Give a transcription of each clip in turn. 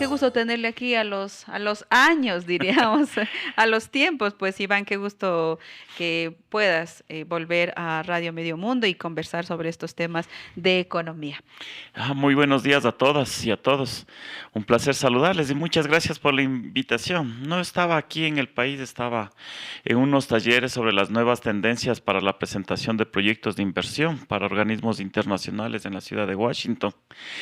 qué gusto tenerle aquí a los años, diríamos, a los tiempos. Pues Iván, qué gusto que puedas volver a Radio Medio Mundo y conversar sobre estos temas de economía. Muy buenos días a todas y a todos. Un placer saludarles y muchas gracias por la invitación. No estaba aquí en el país, estaba en unos talleres sobre las nuevas tendencias para la presentación de proyectos de inversión para organismos internacionales en la ciudad de Washington.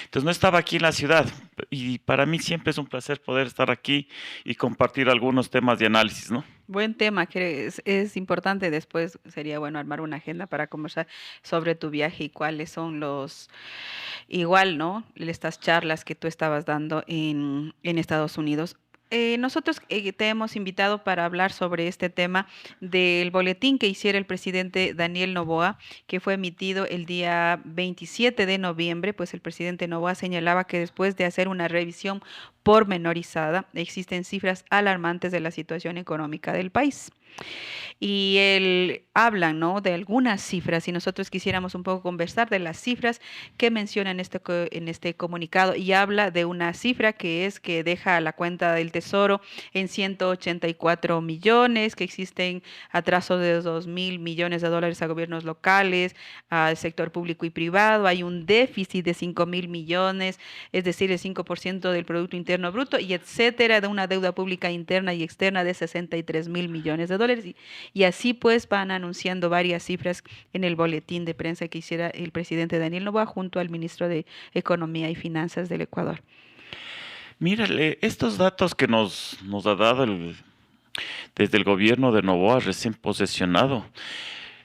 Entonces no estaba aquí en la ciudad y para mí siempre es un placer poder estar aquí y compartir algunos temas de análisis, ¿no? Buen tema, que es importante. Después sería bueno armar una agenda para conversar sobre tu viaje y cuáles son igual, ¿no? Estas charlas que tú estabas dando en Estados Unidos. Nosotros te hemos invitado para hablar sobre este tema del boletín que hiciera el presidente Daniel Noboa, que fue emitido el día 27 de noviembre. Pues el presidente Noboa señalaba que después de hacer una revisión pormenorizada, existen cifras alarmantes de la situación económica del país. Y él habla, ¿no?, de algunas cifras, y nosotros quisiéramos un poco conversar de las cifras que menciona en este comunicado, y habla de una cifra que es que deja la cuenta del Tesoro en 184 millones, que existen atrasos de 2.000 millones de dólares a gobiernos locales, al sector público y privado, hay un déficit de 5.000 millones, es decir, el 5% del Producto Interno Bruto, y etcétera, de una deuda pública interna y externa de 63.000 millones de dólares. Y así pues van anunciando varias cifras en el boletín de prensa que hiciera el presidente Daniel Noboa junto al ministro de Economía y Finanzas del Ecuador. Mírale, estos datos que nos ha dado desde el gobierno de Noboa recién posesionado,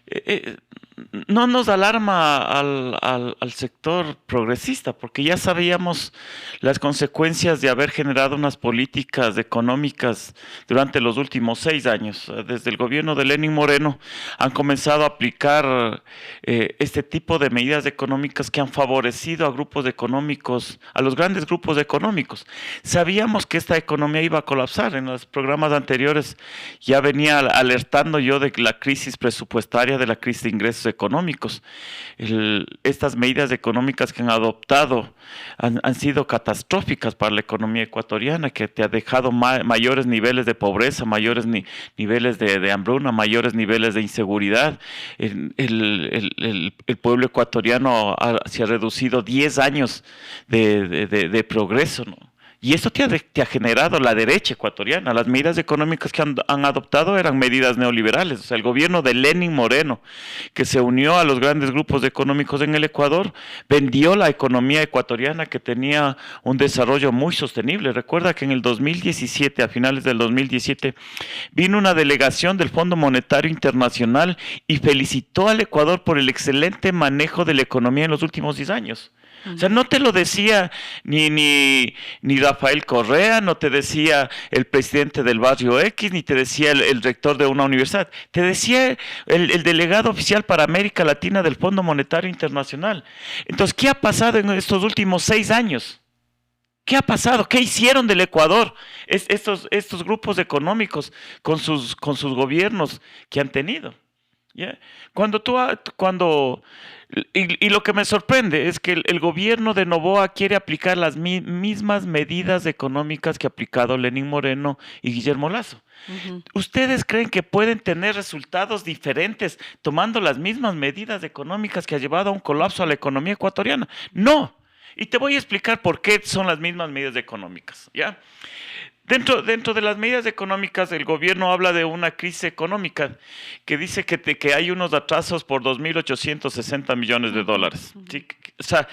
eh, no nos alarma al sector progresista, porque ya sabíamos las consecuencias de haber generado unas políticas económicas durante los últimos 6 años. Desde el gobierno de Lenín Moreno han comenzado a aplicar este tipo de medidas económicas que han favorecido a grupos económicos, a los grandes grupos económicos. Sabíamos que esta economía iba a colapsar. En los programas anteriores ya venía alertando yo de la crisis presupuestaria, de la crisis de ingresos económicos. Estas medidas económicas que han adoptado han sido catastróficas para la economía ecuatoriana, que te ha dejado mayores niveles de pobreza, mayores niveles de hambruna, mayores niveles de inseguridad. El pueblo ecuatoriano se ha reducido 10 años de progreso, ¿no? Y eso te ha generado la derecha ecuatoriana. Las medidas económicas que han adoptado eran medidas neoliberales. O sea, el gobierno de Lenín Moreno, que se unió a los grandes grupos económicos en el Ecuador, vendió la economía ecuatoriana, que tenía un desarrollo muy sostenible. Recuerda que en el 2017, a finales del 2017, vino una delegación del Fondo Monetario Internacional y felicitó al Ecuador por el excelente manejo de la economía en los últimos 10 años. O sea, no te lo decía ni Rafael Correa, no te decía el presidente del barrio X, ni te decía el rector de una universidad. Te decía el delegado oficial para América Latina del Fondo Monetario Internacional. Entonces, ¿qué ha pasado en estos últimos 6 años? ¿Qué ha pasado? ¿Qué hicieron del Ecuador estos grupos económicos con sus gobiernos que han tenido? ¿Yeah? Y lo que me sorprende es que el gobierno de Noboa quiere aplicar las mismas medidas económicas que ha aplicado Lenín Moreno y Guillermo Lasso. Ujú. ¿Ustedes creen que pueden tener resultados diferentes tomando las mismas medidas económicas que ha llevado a un colapso a la economía ecuatoriana? No. Y te voy a explicar por qué son las mismas medidas económicas, ¿ya? Dentro de las medidas económicas, el gobierno habla de una crisis económica que dice que hay unos atrasos por 2.860 millones de dólares. ¿Sí? O sea,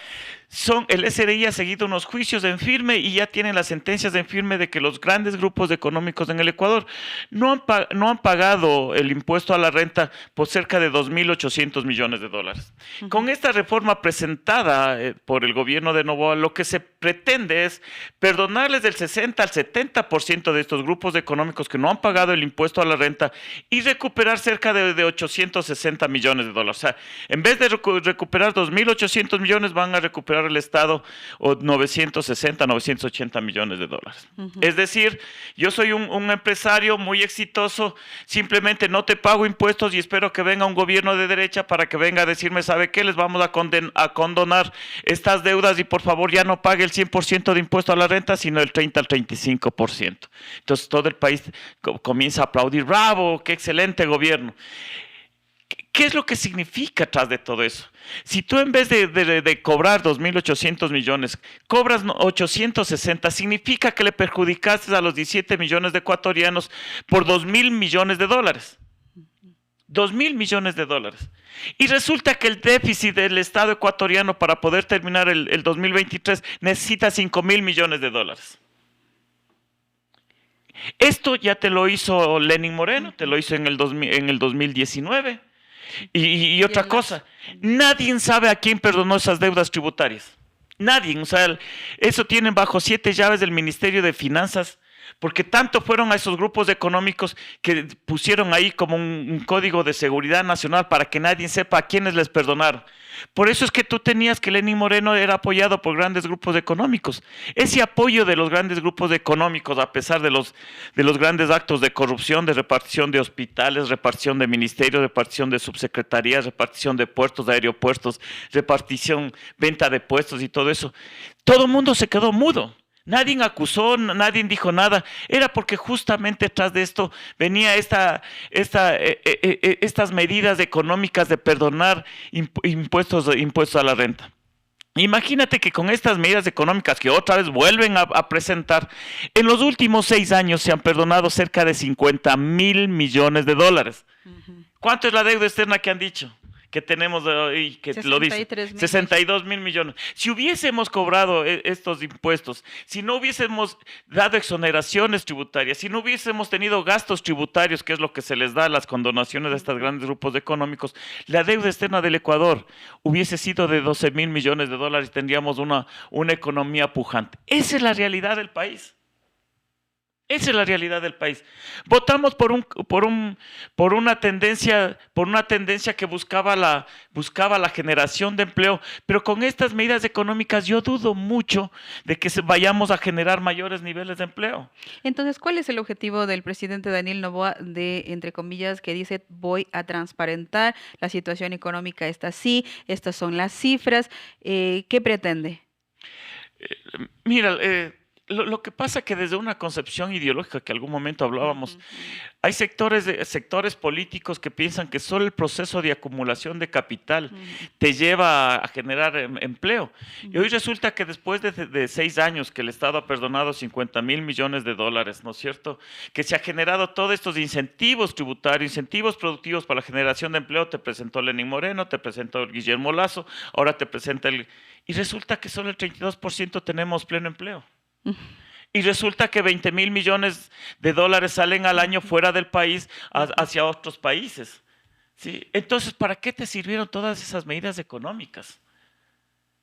el SRI ha seguido unos juicios en firme y ya tienen las sentencias en firme de que los grandes grupos económicos en el Ecuador no han pagado el impuesto a la renta por cerca de 2.800 millones de dólares. Con esta reforma presentada por el gobierno de Noboa, lo que se pretende es perdonarles del 60 al 70% de estos grupos económicos que no han pagado el impuesto a la renta y recuperar cerca de 860 millones de dólares. O sea, en vez de recuperar 2.800 millones, van a recuperar generar el Estado 960, 980 millones de dólares. Es decir, yo soy un empresario muy exitoso, simplemente no te pago impuestos y espero que venga un gobierno de derecha para que venga a decirme, ¿sabe qué? Les vamos a condonar estas deudas y por favor ya no pague el 100% de impuesto a la renta, sino el 30 al 35%. Entonces todo el país comienza a aplaudir, bravo, qué excelente gobierno. ¿Qué es lo que significa atrás de todo eso? Si tú en vez de cobrar 2.800 millones, cobras 860, significa que le perjudicaste a los 17 millones de ecuatorianos por 2.000 millones de dólares. 2.000 millones de dólares. Y resulta que el déficit del Estado ecuatoriano para poder terminar el 2023 necesita 5.000 millones de dólares. Esto ya te lo hizo Lenín Moreno, te lo hizo en el 2019. Y otra cosa, nadie sabe a quién perdonó esas deudas tributarias. Nadie, o sea, eso tienen bajo 7 llaves del Ministerio de Finanzas, porque tanto fueron a esos grupos económicos que pusieron ahí como un código de seguridad nacional para que nadie sepa a quiénes les perdonaron. Por eso es que tú tenías que Lenín Moreno era apoyado por grandes grupos económicos. Ese apoyo de los grandes grupos económicos, a pesar de los grandes actos de corrupción, de repartición de hospitales, repartición de ministerios, repartición de subsecretarías, repartición de puertos, de aeropuertos, repartición, venta de puestos y todo eso, todo el mundo se quedó mudo. Nadie acusó, nadie dijo nada. Era porque justamente detrás de esto venía estas medidas económicas de perdonar impuestos a la renta. Imagínate que con estas medidas económicas que otra vez vuelven a presentar, en los últimos 6 años se han perdonado cerca de 50.000 millones de dólares. ¿Cuánto es la deuda externa que han dicho? Que tenemos hoy, que lo dice, 62.000 millones. Si hubiésemos cobrado estos impuestos, si no hubiésemos dado exoneraciones tributarias, si no hubiésemos tenido gastos tributarios, que es lo que se les da a las condonaciones de estos grandes grupos económicos, la deuda externa del Ecuador hubiese sido de 12.000 millones de dólares y tendríamos una economía pujante. Esa es la realidad del país. Esa es la realidad del país. Votamos por una tendencia que buscaba la generación de empleo, pero con estas medidas económicas yo dudo mucho de que vayamos a generar mayores niveles de empleo. Entonces, ¿cuál es el objetivo del presidente Daniel Noboa de, entre comillas, que dice voy a transparentar, la situación económica está así, estas son las cifras? ¿Qué pretende? Mira, lo que pasa es que desde una concepción ideológica que en algún momento hablábamos, hay sectores políticos que piensan que solo el proceso de acumulación de capital te lleva a generar empleo. Y hoy resulta que después de 6 años que el Estado ha perdonado 50.000 millones de dólares, ¿no es cierto? Que se ha generado todos estos incentivos tributarios, incentivos productivos para la generación de empleo, te presentó Lenín Moreno, te presentó Guillermo Lasso, ahora te presenta y resulta que solo el 32% tenemos pleno empleo. Y resulta que 20.000 millones de dólares salen al año fuera del país hacia otros países. ¿Sí? Entonces, ¿para qué te sirvieron todas esas medidas económicas?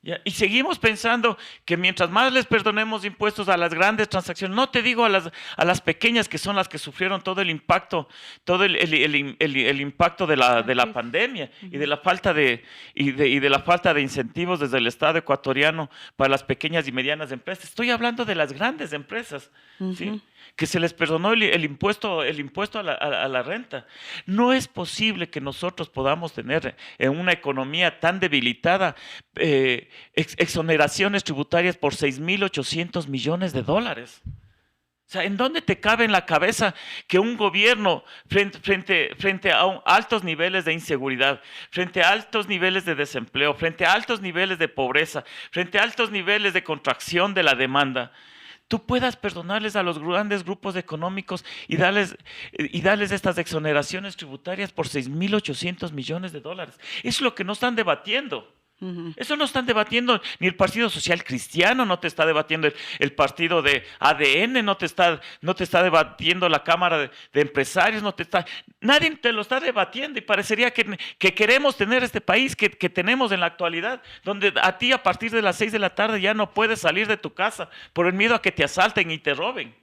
¿Ya? Y seguimos pensando que mientras más les perdonemos impuestos a las grandes transacciones, no te digo a las pequeñas que son las que sufrieron todo el impacto, todo el impacto de la pandemia y de la falta de incentivos desde el Estado ecuatoriano para las pequeñas y medianas empresas. Estoy hablando de las grandes empresas, ¿sí? Que se les perdonó el impuesto a la renta. No es posible que nosotros podamos tener en una economía tan debilitada exoneraciones tributarias por 6.800 millones de dólares. O sea, ¿en dónde te cabe en la cabeza que un gobierno frente a altos niveles de inseguridad, frente a altos niveles de desempleo, frente a altos niveles de pobreza, frente a altos niveles de contracción de la demanda, tú puedas perdonarles a los grandes grupos económicos y darles estas exoneraciones tributarias por 6.800 millones de dólares? Eso es lo que no están debatiendo. Eso no están debatiendo ni el Partido Social Cristiano, no te está debatiendo el partido de ADN, no te está debatiendo la Cámara de Empresarios, nadie te lo está debatiendo y parecería que queremos tener este país que tenemos en la actualidad, donde a ti a partir de las 6 de la tarde ya no puedes salir de tu casa por el miedo a que te asalten y te roben.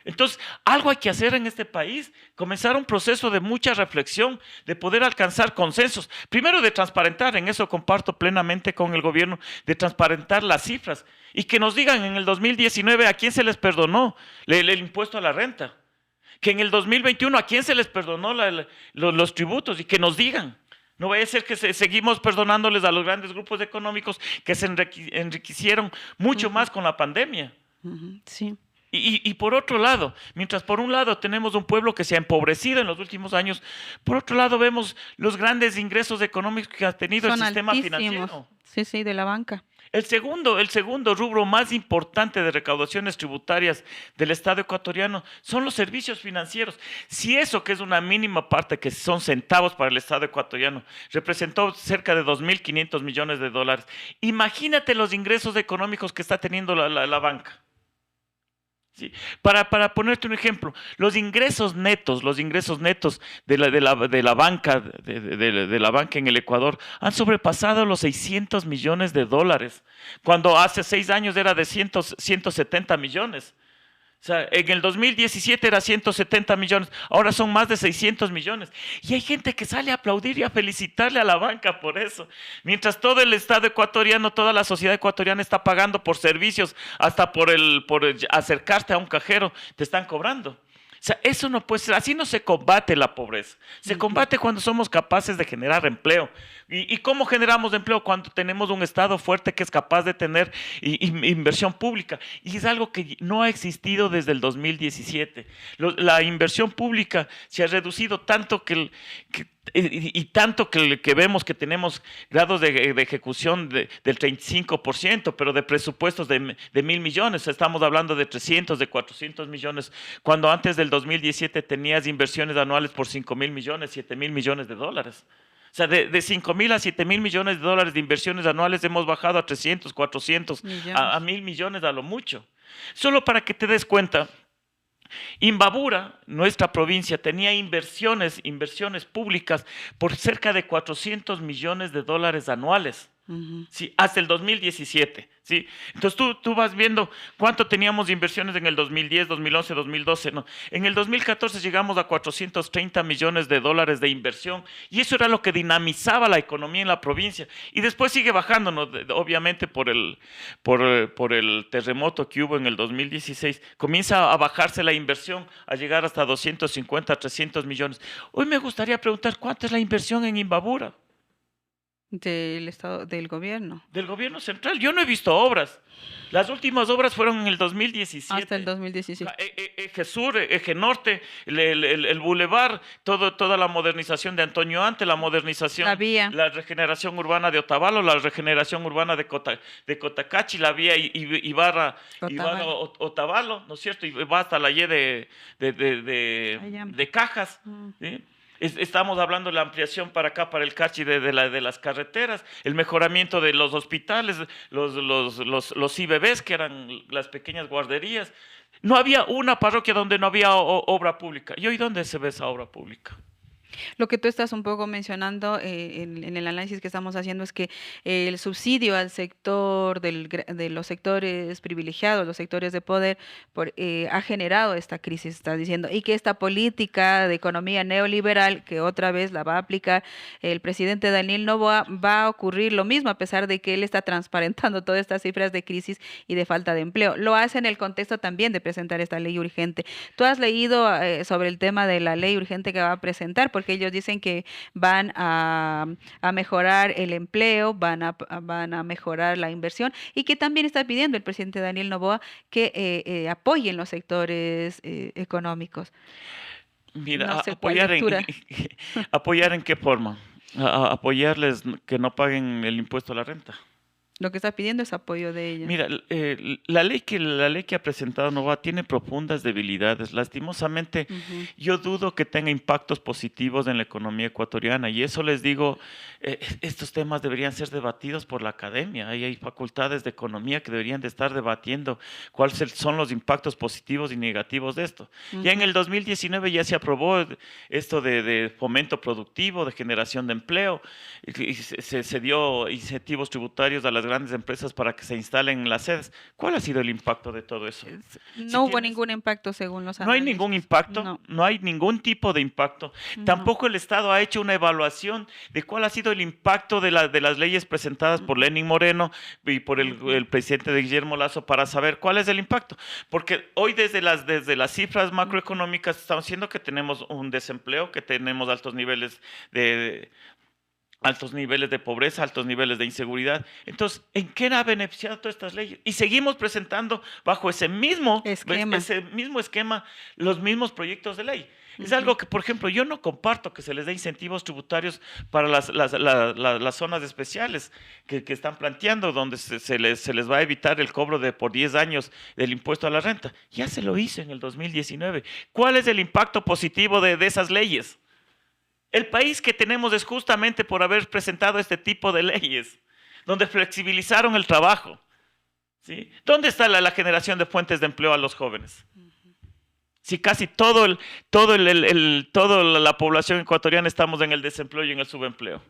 Entonces, algo hay que hacer en este país, comenzar un proceso de mucha reflexión, de poder alcanzar consensos. Primero, de transparentar, en eso comparto plenamente con el gobierno, de transparentar las cifras y que nos digan en el 2019 a quién se les perdonó el impuesto a la renta, que en el 2021 a quién se les perdonó los tributos y que nos digan. No vaya a ser que seguimos perdonándoles a los grandes grupos económicos que se enriquecieron mucho más con la pandemia. Sí. Y por otro lado, mientras por un lado tenemos un pueblo que se ha empobrecido en los últimos años, por otro lado vemos los grandes ingresos económicos que ha tenido el sistema financiero. Sí, sí, de la banca. El segundo rubro más importante de recaudaciones tributarias del Estado ecuatoriano son los servicios financieros. Si eso, que es una mínima parte, que son centavos para el Estado ecuatoriano, representó cerca de 2.500 millones de dólares, imagínate los ingresos económicos que está teniendo la banca. Sí. Para ponerte un ejemplo, los ingresos netos de la banca de la banca en el Ecuador han sobrepasado los 600 millones de dólares, cuando hace 6 años era de 170 millones. O sea, en el 2017 era 170 millones, ahora son más de 600 millones. Y hay gente que sale a aplaudir y a felicitarle a la banca por eso. Mientras todo el Estado ecuatoriano, toda la sociedad ecuatoriana está pagando por servicios, hasta por acercarte a un cajero, te están cobrando. O sea, eso no puede ser, así no se combate la pobreza. Se combate cuando somos capaces de generar empleo. ¿Y cómo generamos empleo? Cuando tenemos un Estado fuerte que es capaz de tener inversión pública. Y es algo que no ha existido desde el 2017. La inversión pública se ha reducido tanto tanto que vemos que tenemos grados de ejecución del 35%, pero de presupuestos de 1.000 millones. Estamos hablando de 300, de 400 millones, cuando antes del 2017 tenías inversiones anuales por 5.000 millones, 7.000 millones de dólares. O sea, de 5.000 a 7.000 millones de dólares de inversiones anuales hemos bajado a 300, 400, a 1.000 millones a lo mucho. Solo para que te des cuenta, Imbabura, nuestra provincia, tenía inversiones públicas por cerca de 400 millones de dólares anuales. Sí, hasta el 2017. ¿Sí? Entonces tú vas viendo cuánto teníamos de inversiones en el 2010, 2011, 2012. No. En el 2014 llegamos a 430 millones de dólares de inversión y eso era lo que dinamizaba la economía en la provincia. Y después sigue bajando, ¿no? Obviamente por el terremoto que hubo en el 2016. Comienza a bajarse la inversión, a llegar hasta 250, 300 millones. Hoy me gustaría preguntar, ¿cuánto es la inversión en Imbabura? Del Estado, del gobierno. Del gobierno central. Yo no he visto obras. Las últimas obras fueron en el 2017. Hasta el 2017. Eje Sur, Eje Norte, el Boulevard, toda la modernización de Antonio Ante, la modernización, la vía, la regeneración urbana de Otavalo, la regeneración urbana de Cotacachi, la vía Ibarra-Otavalo, ¿no es cierto? Y va hasta la Y de Cajas. ¿Sí? Estamos hablando de la ampliación para acá, para el Cachi de las carreteras, el mejoramiento de los hospitales, los IBBs, que eran las pequeñas guarderías. No había una parroquia donde no había obra pública. ¿Y hoy dónde se ve esa obra pública? Lo que tú estás un poco mencionando en el análisis que estamos haciendo es que el subsidio al sector de los sectores privilegiados, los sectores de poder, ha generado esta crisis, estás diciendo, y que esta política de economía neoliberal, que otra vez la va a aplicar el presidente Daniel Noboa, va a ocurrir lo mismo, a pesar de que él está transparentando todas estas cifras de crisis y de falta de empleo. Lo hace en el contexto también de presentar esta ley urgente. ¿Tú has leído sobre el tema de la ley urgente que va a presentar? Porque ellos dicen que van a mejorar el empleo, van a mejorar la inversión y que también está pidiendo el presidente Daniel Noboa que apoyen los sectores económicos. Mira, No sé ¿apoyar en qué forma? Apoyarles que no paguen el impuesto a la renta. Lo que está pidiendo es apoyo de ella. Mira, la ley que ha presentado Noboa tiene profundas debilidades. Lastimosamente, yo dudo que tenga impactos positivos en la economía ecuatoriana. Y eso les digo, estos temas deberían ser debatidos por la academia. Hay facultades de economía que deberían de estar debatiendo cuáles son los impactos positivos y negativos de esto. Ya en el 2019 ya se aprobó esto de fomento productivo, de generación de empleo. Y se dio incentivos tributarios a las las grandes empresas para que se instalen en las sedes. ¿Cuál ha sido el impacto de todo eso? Si No hubo tienes, ningún impacto según los no hay ningún analistas. impacto, No, no hay ningún tipo de impacto. no. Tampoco el Estado ha hecho una evaluación de cuál ha sido el impacto de las leyes presentadas por Ujú, Lenín Moreno y por ujú, el presidente de Guillermo Lazo para saber cuál es el impacto. Porque hoy desde las cifras ujú. macroeconómicas estamos diciendo que tenemos un desempleo, que tenemos de, altos niveles de pobreza, altos niveles de inseguridad. Entonces, ¿en qué ha beneficiado todas estas leyes? Y seguimos presentando bajo Esquema. ese mismo esquema los mismos proyectos de ley. Es Ujú, algo que, por ejemplo, yo no comparto que se les dé incentivos tributarios para las zonas especiales que están planteando, donde se les va a evitar el cobro por 10 años del impuesto a la renta. Ya se lo hizo en el 2019. ¿Cuál es el impacto positivo de esas leyes? El país que tenemos es justamente por haber presentado este tipo de leyes, donde flexibilizaron el trabajo. ¿Sí? ¿Dónde está la generación de fuentes de empleo a los jóvenes? Si casi toda la población ecuatoriana estamos en el desempleo y en el subempleo.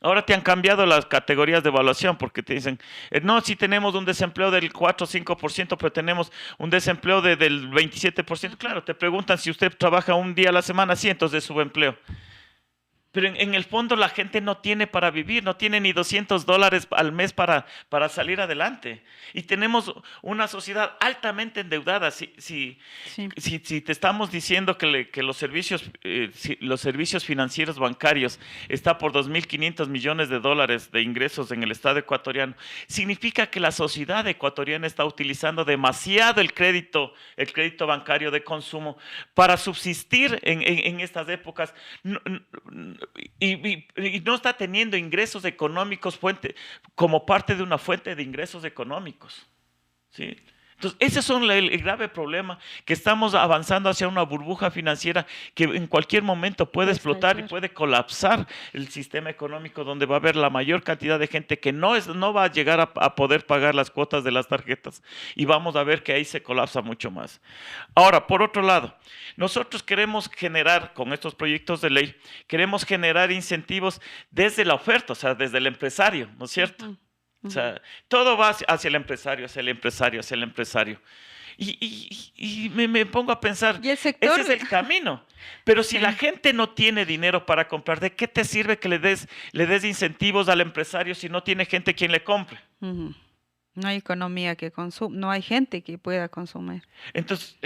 Ahora te han cambiado las categorías de evaluación porque te dicen, no, sí tenemos un desempleo del 4 o 5%, pero tenemos un desempleo del 27%. ujú. Claro, te preguntan si usted trabaja un día a la semana, sí, entonces es subempleo. Pero en el fondo la gente no tiene para vivir, no tiene ni $200 al mes para salir adelante. Y tenemos una sociedad altamente endeudada. Sí. Si te estamos diciendo que los servicios financieros bancarios está por $2.500 millones de ingresos en el Estado ecuatoriano, significa que la sociedad ecuatoriana está utilizando demasiado el crédito bancario de consumo para subsistir en estas épocas. No, y no está teniendo ingresos económicos como parte de una fuente de ingresos económicos. ¿Sí? Entonces, ese es el grave problema, que estamos avanzando hacia una burbuja financiera que en cualquier momento puede Puede explotar y estallar. puede colapsar el sistema económico, donde va a haber la mayor cantidad de gente que no va a llegar a poder pagar las cuotas de las tarjetas, y vamos a ver que ahí se colapsa mucho más. Ahora, por otro lado, nosotros queremos generar, con estos proyectos de ley, queremos generar incentivos desde la oferta, o sea, desde el empresario, ¿no es cierto? Ujú, O ujú. sea, todo va hacia el empresario, hacia el empresario, hacia el empresario. Y me pongo a pensar, Y el sector, ese es el camino. Pero si la sí. gente no tiene dinero para comprar, ¿de qué te sirve que le des incentivos al empresario si no tiene gente quien le compre? Ujú. No hay economía que consuma, no hay gente que pueda consumir. Entonces,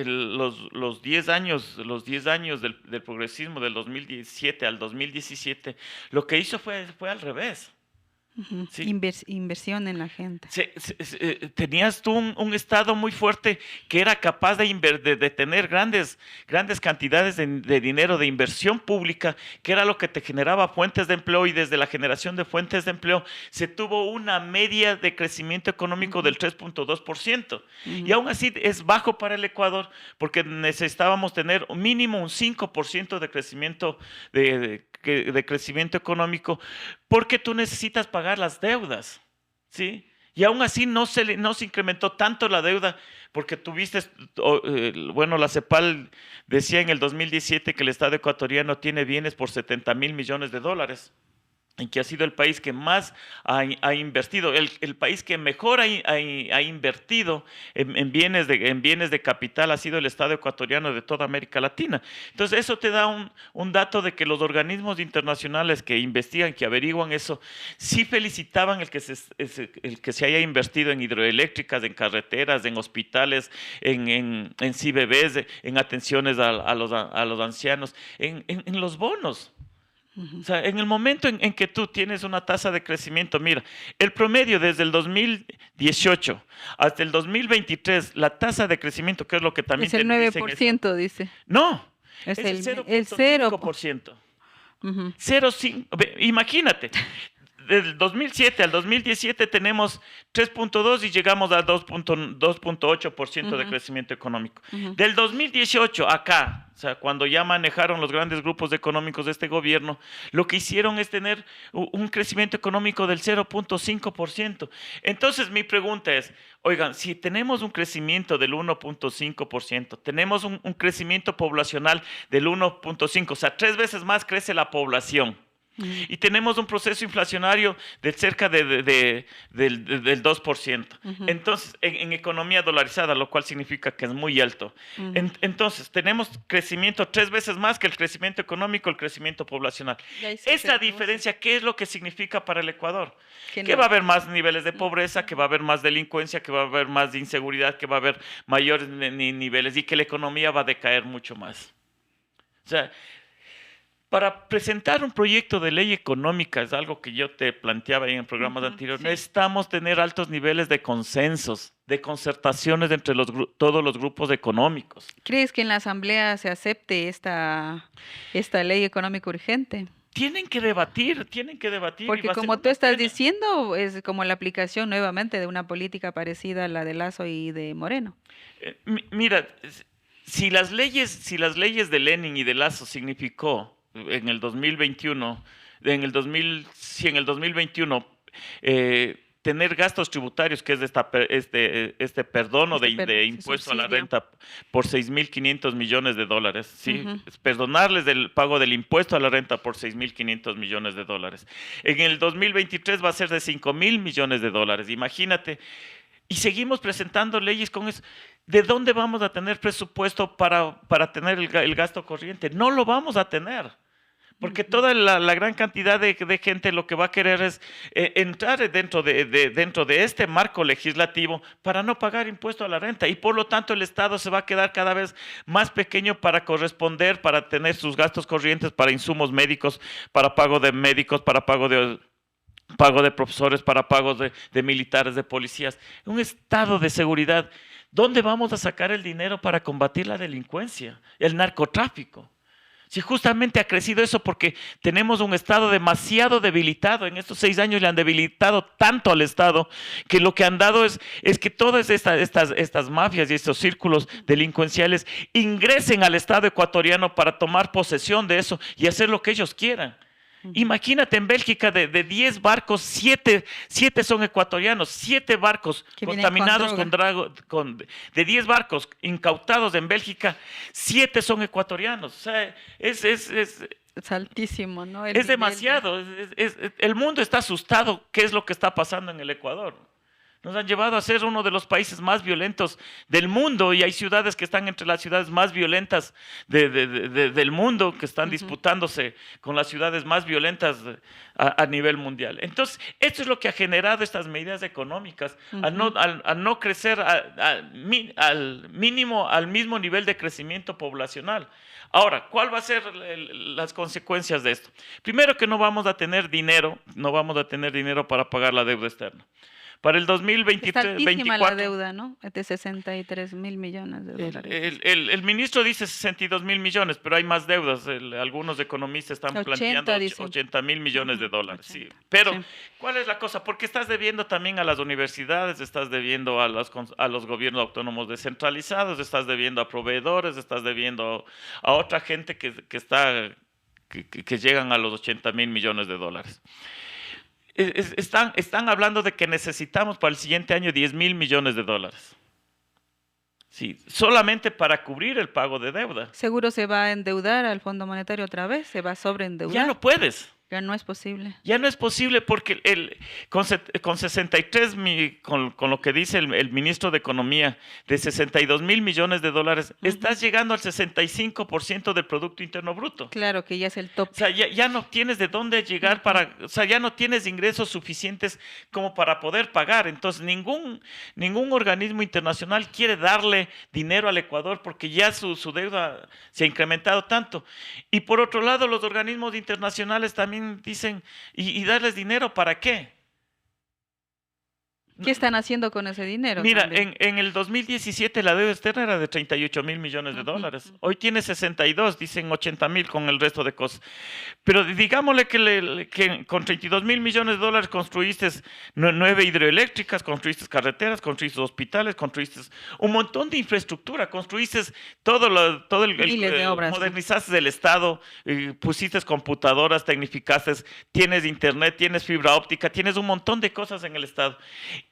los 10 años del progresismo del 2017 al 2017, lo que hizo fue al revés. Ujú. ¿Sí? Inversión en la gente. Tenías tú un Estado muy fuerte que era capaz de tener grandes cantidades de dinero de inversión pública, que era lo que te generaba fuentes de empleo, y desde la generación de fuentes de empleo se tuvo una media de crecimiento económico Ujú, del 3.2%. Y ujú, aún así es bajo para el Ecuador, porque necesitábamos tener mínimo un 5% de crecimiento, de crecimiento económico, porque tú necesitas pagar las deudas, ¿sí? Y aún así no se incrementó tanto la deuda, porque tuviste, bueno, la CEPAL decía en el 2017 que el Estado ecuatoriano tiene bienes por $70.000 millones, y que ha sido el país que más ha invertido, el país que mejor ha invertido en bienes de capital ha sido el Estado ecuatoriano de toda América Latina. Entonces, eso te da un dato de que los organismos internacionales que investigan, que averiguan eso, sí felicitaban el que se haya invertido en hidroeléctricas, en carreteras, en hospitales, en CBBs, en atenciones a los ancianos, en los bonos. O ujú. sea, en el momento en que tú tienes una tasa de crecimiento, mira, el promedio desde el 2018 hasta el 2023, la tasa de crecimiento, que es lo que también Es te el nueve dicen por eso, ciento dice. no, Es es el el cero. 0.5%. Ujú, 0,5, imagínate, del 2007 al 2017 tenemos 3.2 y llegamos a 2.8% de ujú, crecimiento económico. ujú. Del 2018 acá, o sea, cuando ya manejaron los grandes grupos económicos de este gobierno, lo que hicieron es tener un crecimiento económico del 0.5%. Entonces mi pregunta es, oigan, si tenemos un crecimiento del 1.5%, tenemos un crecimiento poblacional del 1.5%, o sea, 3 veces más crece la población. Ujú, Y tenemos un proceso inflacionario de cerca del 2%. ujú, Entonces, en economía dolarizada, lo cual significa que es muy alto. ujú. Entonces, tenemos crecimiento 3 veces más que el crecimiento económico, el crecimiento poblacional. Y ahí se Esta reduce. diferencia, ¿qué es lo que significa para el Ecuador? Que Que no. va a haber más niveles de Mm, pobreza, que va a haber más delincuencia, que va a haber más inseguridad, que va a haber mayores niveles y que la economía va a decaer mucho más. O sea, para presentar un proyecto de ley económica, es algo que yo te planteaba en programas ujú, anteriores, sí. necesitamos tener altos niveles de consensos, de concertaciones entre todos los grupos económicos. ¿Crees que en la Asamblea se acepte esta ley económica urgente? Tienen que debatir y Porque va a ser como tú una estás pena. diciendo, es como la aplicación nuevamente de una política parecida a la de Lazo y de Moreno. Mira, si las leyes de Lenin y de Lazo significó en el 2021, si en el 2021 tener gastos tributarios, que es este perdono de Sí, impuesto a la subsidio. renta por 6.500 millones de dólares, ¿sí? Ujú. Es perdonarles del pago del impuesto a la renta por 6.500 millones de dólares. En el 2023 va a ser de 5.000 millones de dólares, imagínate. Y seguimos presentando leyes con eso. ¿De dónde vamos a tener presupuesto para tener el gasto corriente? No lo vamos a tener. Porque Ujú. toda la gran cantidad de gente lo que va a querer es entrar dentro de este marco legislativo para no pagar impuesto a la renta. Y por lo tanto el Estado se va a quedar cada vez más pequeño para corresponder, para tener sus gastos corrientes, para insumos médicos, para pago de médicos, para pago de profesores, para pagos de militares, de policías. Un estado de seguridad. ¿Dónde vamos a sacar el dinero para combatir la delincuencia, el narcotráfico? Si justamente ha crecido eso porque tenemos un Estado demasiado debilitado. En estos 6 años le han debilitado tanto al Estado que lo que han dado es que todas estas mafias y estos círculos delincuenciales ingresen al Estado ecuatoriano para tomar posesión de eso y hacer lo que ellos quieran. Ujú. Imagínate en Bélgica de 10 barcos, 7 son ecuatorianos, 7 barcos Que vienen con contaminados droga. de 10 barcos incautados en Bélgica, 7 son ecuatorianos. O sea, Es altísimo, ¿no? El es nivel de... demasiado. El mundo está asustado. ¿Qué es lo que está pasando en el Ecuador? Nos han llevado a ser uno de los países más violentos del mundo y hay ciudades que están entre las ciudades más violentas del mundo, que están Ujú, disputándose con las ciudades más violentas a nivel mundial. Entonces, esto es lo que ha generado estas medidas económicas, ujú. al no crecer al mínimo, al mismo nivel de crecimiento poblacional. Ahora, ¿cuál va a ser las consecuencias de esto? Primero que no vamos a tener dinero, para pagar la deuda externa. Para el Está altísima la 2023-24, deuda, ¿no? Es de 63.000 millones de el, dólares. el- el- el ministro dice 62.000 millones, pero hay más deudas. Algunos economistas están planteando 80 dicen. 80.000 millones de Ujú, dólares. Sí. 80. Pero, Sí. ¿cuál es la cosa? Porque estás debiendo también a las universidades, estás debiendo a los gobiernos autónomos descentralizados, estás debiendo a proveedores, estás debiendo a otra gente que llegan a los 80.000 millones de dólares. Están hablando de que necesitamos para el siguiente año 10.000 millones de dólares. Sí, solamente para cubrir el pago de deuda. Seguro se va a endeudar al Fondo Monetario otra vez, se va a Ya sobreendeudar. no puedes. Ya no es posible. Ya no es posible porque con 63, con lo que dice el ministro de Economía, de 62.000 millones de dólares, Ujú. estás llegando al 65% del Producto Interno Bruto. Claro que ya es el O tope. sea, ya no tienes de dónde llegar Ujú. o sea, ya no tienes ingresos suficientes como para poder pagar. Entonces, ningún organismo internacional quiere darle dinero al Ecuador porque ya su deuda se ha incrementado tanto. Y por otro lado, los organismos internacionales también dicen, ¿y darles dinero para qué? ¿Qué están haciendo con ese dinero Mira, también? en el 2017 la deuda externa era de 38.000 millones de Ujú, dólares. ujú. Hoy tiene 62, dicen 80.000 con el resto de cosas. Pero digámosle que con 32.000 millones de dólares construiste 9 hidroeléctricas, construiste carreteras, construiste hospitales, construiste un montón de infraestructura, construiste Miles de obras, ¿no? modernizaste el Estado, pusiste computadoras, tecnificaste, tienes internet, tienes fibra óptica, tienes un montón de cosas en el Estado.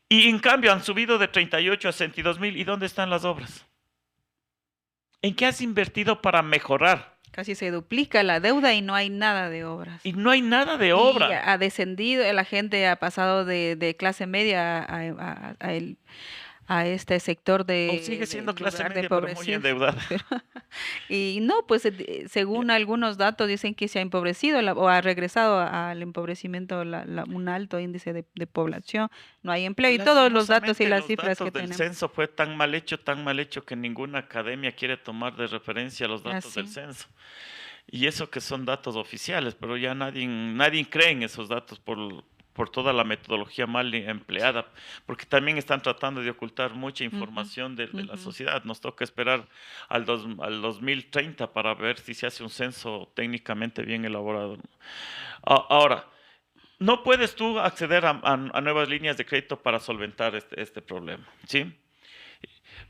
Y en cambio han subido de 38 a 62.000. ¿Y dónde están las obras? ¿En qué has invertido para mejorar? Casi se duplica la deuda y no hay nada de obras. Y no hay nada de Y obra. ha descendido, la gente ha pasado de clase media a este sector O sigue del siendo clase lugar de media, pero muy empobrecidos. endeudada. Pero, y no, pues Ya. según algunos datos dicen que se ha empobrecido o ha regresado al empobrecimiento un alto índice de población, no hay empleo y todos los datos y Lastimosamente, las los cifras que datos del tenemos. censo fue tan mal hecho que ninguna academia quiere tomar de referencia los datos del Así. censo. Y eso que son datos oficiales, pero ya nadie cree en esos datos por toda la metodología mal empleada, porque también están tratando de ocultar mucha Ujú, información de la ujú. sociedad. Nos toca esperar al 2030 para ver si se hace un censo técnicamente bien elaborado, ¿no? Ahora, no puedes tú acceder a nuevas líneas de crédito para solventar este problema, ¿sí?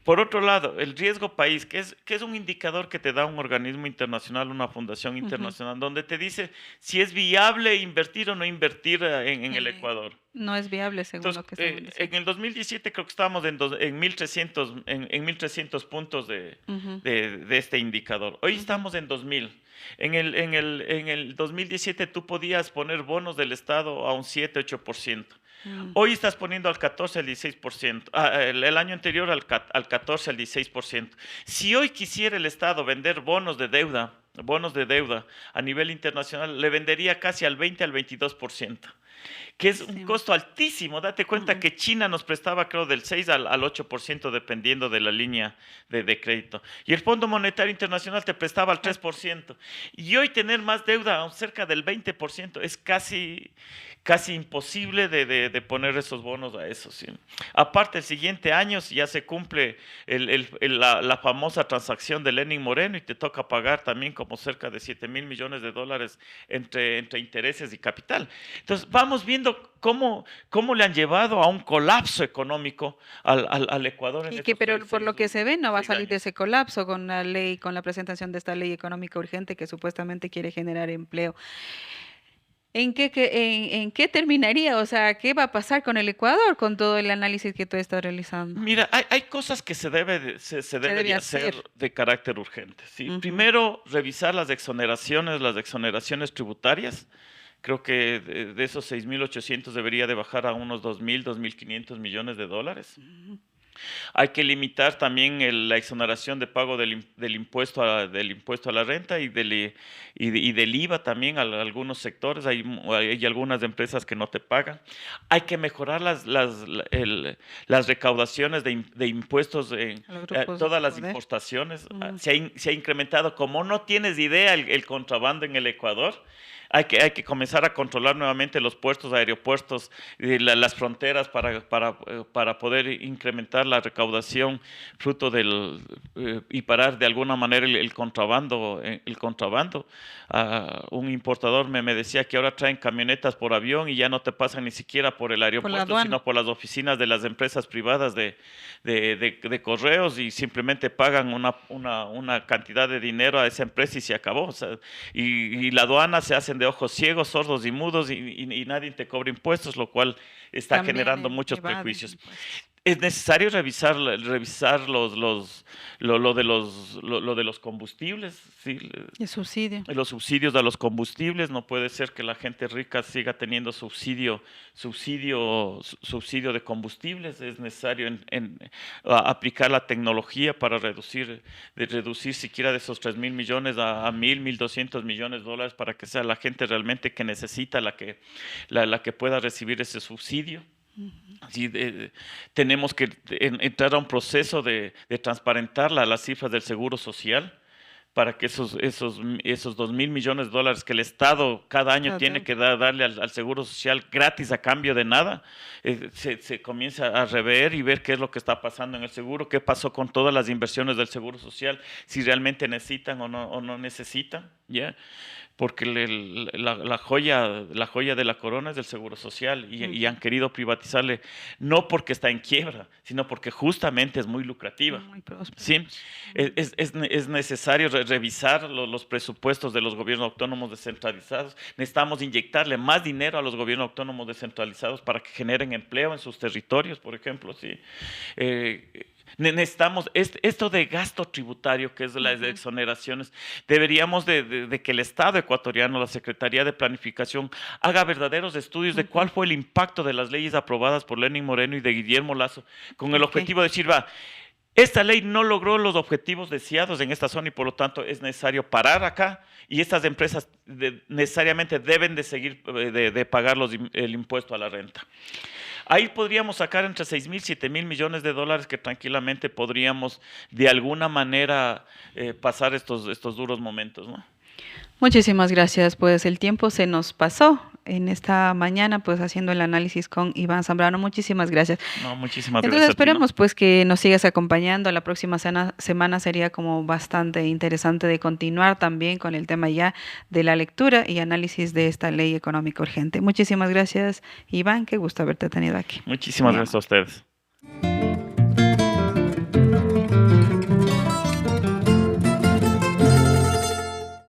Por otro lado, el riesgo país, que es un indicador que te da un organismo internacional, una fundación Ujú. internacional, donde te dice si es viable invertir o no invertir en el Ecuador. No es viable según Entonces, lo que estaban diciendo. en el 2017 creo que estábamos en 1300, en 1300 puntos Ujú, de este indicador. Hoy ujú, estamos en 2000. En el 2017 tú podías poner bonos del Estado a un 7-8%. mm, Hoy estás poniendo al 14 al 16%. El año anterior al 14 al 16%. Si hoy quisiera el Estado vender bonos de deuda a nivel internacional, le vendería casi al 20 al 22%, que es un sí, costo altísimo. Date cuenta mm, que China nos prestaba, creo, del 6 al 8% dependiendo de la línea de crédito. Y el Fondo Monetario Internacional te prestaba al ah, 3%. Y hoy tener más deuda, cerca del 20%, es casi imposible de poner esos bonos a eso. ¿Sí? Aparte, el siguiente año si ya se cumple la famosa transacción de Lenin Moreno y te toca pagar también como cerca de 7.000 millones de dólares entre intereses y capital. Entonces, vamos viendo cómo le han llevado a un colapso económico al Ecuador en y que, esos pero por lo que se ve, no va a seis salir de años. ese colapso con la ley, con la presentación de esta ley económica urgente que supuestamente quiere generar empleo. ¿En qué terminaría? O sea, ¿qué va a pasar con el Ecuador con todo el análisis que tú estás realizando? Mira, hay cosas que se ¿Qué debe debe de hacer hacer? de carácter urgente, ¿sí? Ujú, Primero, revisar las exoneraciones tributarias. Creo que de esos 6.800 debería de bajar a unos 2.000 millones de dólares. ujú, Hay que limitar también la exoneración de pago del impuesto a la renta y del IVA también a algunos sectores. Hay algunas empresas que no te pagan. Hay que mejorar las recaudaciones de impuestos en a los grupos de todas las poder. importaciones. Mm, Se ha incrementado, como no tienes idea, el contrabando en el Ecuador. Hay que comenzar a controlar nuevamente los puertos, aeropuertos, las fronteras para poder incrementar la recaudación fruto y parar de alguna manera el contrabando. Un importador me decía que ahora traen camionetas por avión y ya no te pasan ni siquiera por el por la aeropuerto, aduana. sino por las oficinas de las empresas privadas de correos y simplemente pagan una cantidad de dinero a esa empresa y se acabó. O sea, y la aduana se hacen de ojos ciegos, sordos y mudos y nadie te cobra impuestos, lo cual está También generando muchos evaden prejuicios. impuestos. Es necesario revisar lo de los combustibles, ¿sí? El subsidio. Los subsidios a los combustibles. No puede ser que la gente rica siga teniendo subsidio de combustibles. Es necesario aplicar la tecnología para reducir siquiera de esos 3.000 millones a 1.200 millones de dólares para que sea la gente realmente que necesita la que pueda recibir ese subsidio. Sí, tenemos que entrar a un proceso de transparentar las cifras del Seguro Social para que esos 2.000 millones de dólares que el Estado cada año La tiene deuda. que darle al Seguro Social gratis a cambio de nada, se comienza a rever y ver qué es lo que está pasando en el seguro, qué pasó con todas las inversiones del Seguro Social, si realmente necesitan o no necesitan, ¿ya? Porque la joya de la corona es del Seguro Social y Ujú, han querido privatizarle, no porque está en quiebra, sino porque justamente es muy lucrativa. muy próspero. ¿Sí? Es necesario revisar los presupuestos de los gobiernos autónomos descentralizados. Necesitamos inyectarle más dinero a los gobiernos autónomos descentralizados para que generen empleo en sus territorios, por ejemplo. ¿Sí? Eh, Necesitamos esto de gasto tributario, que es de las Ujú. exoneraciones, deberíamos de que el Estado ecuatoriano, la Secretaría de Planificación, haga verdaderos estudios de Ujú. cuál fue el impacto de las leyes aprobadas por Lenín Moreno y de Guillermo Lazo, con el Ok. objetivo de decir, va, esta ley no logró los objetivos deseados en esta zona y por lo tanto es necesario parar acá y estas empresas necesariamente deben de seguir de pagar el impuesto a la renta. Ahí podríamos sacar entre 6.000 y 7.000 millones de dólares que tranquilamente podríamos de alguna manera pasar estos duros momentos, ¿no? Muchísimas gracias. Pues el tiempo se nos pasó en esta mañana, pues haciendo el análisis con Iván Zambrano. Muchísimas gracias. No, muchísimas Entonces gracias a ti, ¿no? esperemos pues que nos sigas acompañando. La próxima semana sería como bastante interesante de continuar también con el tema ya de la lectura y análisis de esta ley económica urgente. Muchísimas gracias, Iván. Qué gusto haberte tenido aquí. Muchísimas Muy gracias a amable. ustedes.